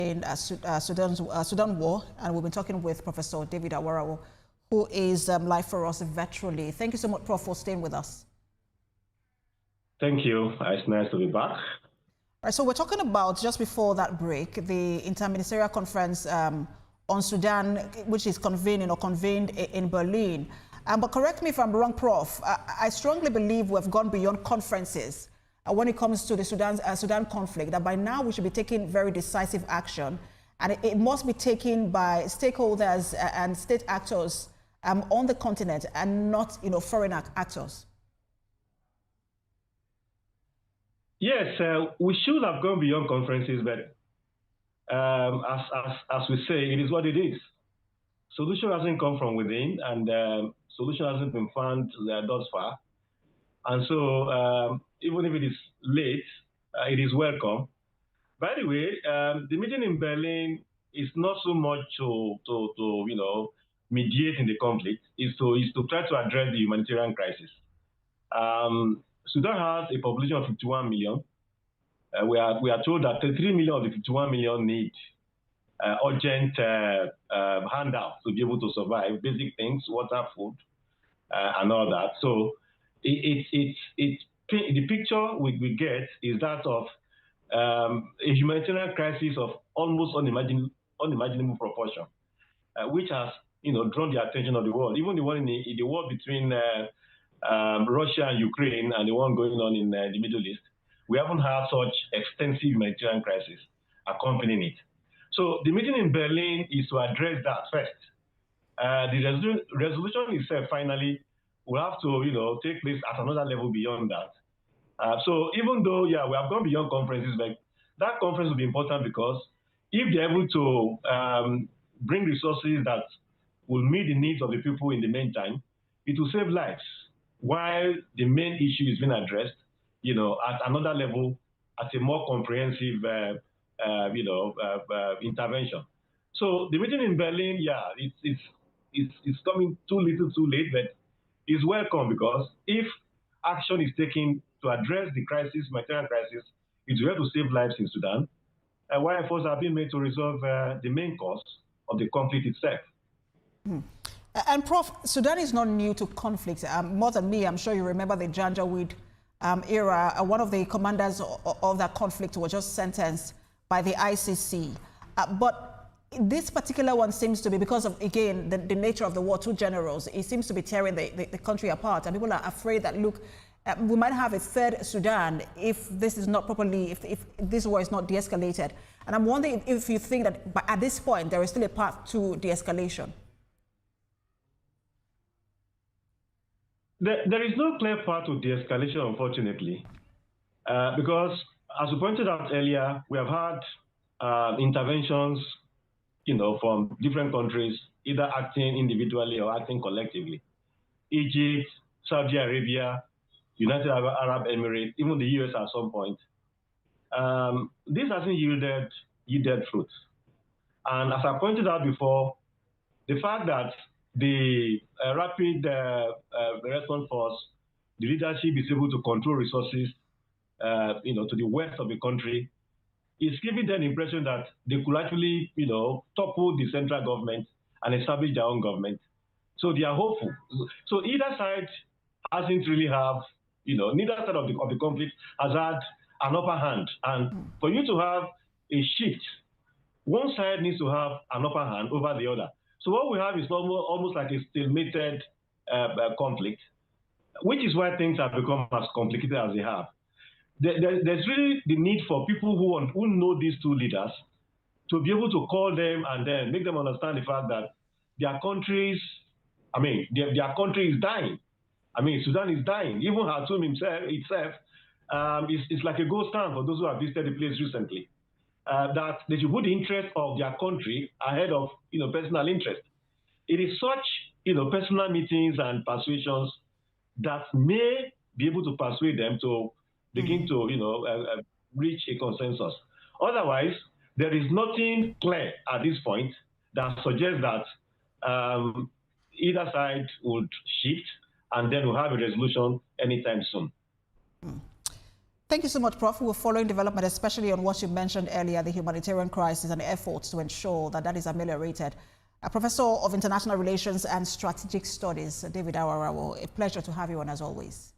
in Sudan war, and we've been talking with Professor David Aworawo, who is live for us virtually. Thank you so much, Prof, for staying with us. Thank you. It's nice to be back. All right, so we're talking about, just before that break, the Interministerial Conference on Sudan, which is convened in Berlin. But correct me if I'm wrong, Prof. I strongly believe we've gone beyond conferences when it comes to the Sudan conflict, that by now we should be taking very decisive action, and it must be taken by stakeholders and state actors on the continent, and not, foreign actors. Yes, we should have gone beyond conferences, but as we say, it is what it is. Solution hasn't come from within, and solution hasn't been found thus far. And so, even if it is late, it is welcome. By the way, the meeting in Berlin is not so much to mediate in the conflict. Is to try to address the humanitarian crisis. Sudan has a population of 51 million. We are told that 33 million of the 51 million need urgent handouts to be able to survive, basic things, water, food, and all that. So the picture we get is that of a humanitarian crisis of almost unimaginable proportion, which has drawn the attention of the world. Even the one in the war between Russia and Ukraine, and the one going on in the Middle East, we haven't had such extensive humanitarian crisis accompanying it. So the meeting in Berlin is to address that first. The resolution itself finally will have to take place at another level beyond that. So even though, we have gone beyond conferences, but that conference will be important, because if they're able to bring resources that will meet the needs of the people in the meantime, it will save lives, while the main issue is being addressed, at another level, at a more comprehensive, intervention. So the meeting in Berlin, it's coming too little, too late, but it's welcome, because if action is taken to address the crisis, humanitarian crisis, it's going to save lives in Sudan, while efforts are being made to resolve the main cause of the conflict itself. And Prof, Sudan is not new to conflict. More than me, I'm sure you remember the Janjaweed era. One of the commanders of that conflict was just sentenced by the ICC. But this particular one seems to be, because of, again, the nature of the war, two generals, it seems to be tearing the country apart. And people are afraid that, look, we might have a third Sudan if this is not properly, if this war is not de-escalated. And I'm wondering if you think that at this point there is still a path to de-escalation. There is no clear path to de-escalation, unfortunately, because, as we pointed out earlier, we have had interventions, from different countries, either acting individually or acting collectively. Egypt, Saudi Arabia, United Arab Emirates, even the US at some point. This hasn't yielded fruits. And as I pointed out before, the fact that the rapid response force, the leadership is able to control resources, to the west of the country, is giving them the impression that they could actually, topple the central government and establish their own government. So they are hopeful. So either side hasn't really have, neither side of the conflict has had an upper hand. And for you to have a shift, one side needs to have an upper hand over the other. So what we have is almost like a stalemated conflict, which is why things have become as complicated as they have. There's really the need for people who know these two leaders to be able to call them and then make them understand the fact that their countries, their country is dying. Sudan is dying. Even Khartoum itself is like a ghost town for those who have visited the place recently. That they should put the interest of their country ahead of personal interest. It is such personal meetings and persuasions that may be able to persuade them to begin to reach a consensus. Otherwise, there is nothing clear at this point that suggests that either side would shift and then we'll have a resolution anytime soon. Thank you so much, Prof. We're following development, especially on what you mentioned earlier, the humanitarian crisis and the efforts to ensure that that is ameliorated. Professor of International Relations and Strategic Studies, David Aworawo, a pleasure to have you on as always.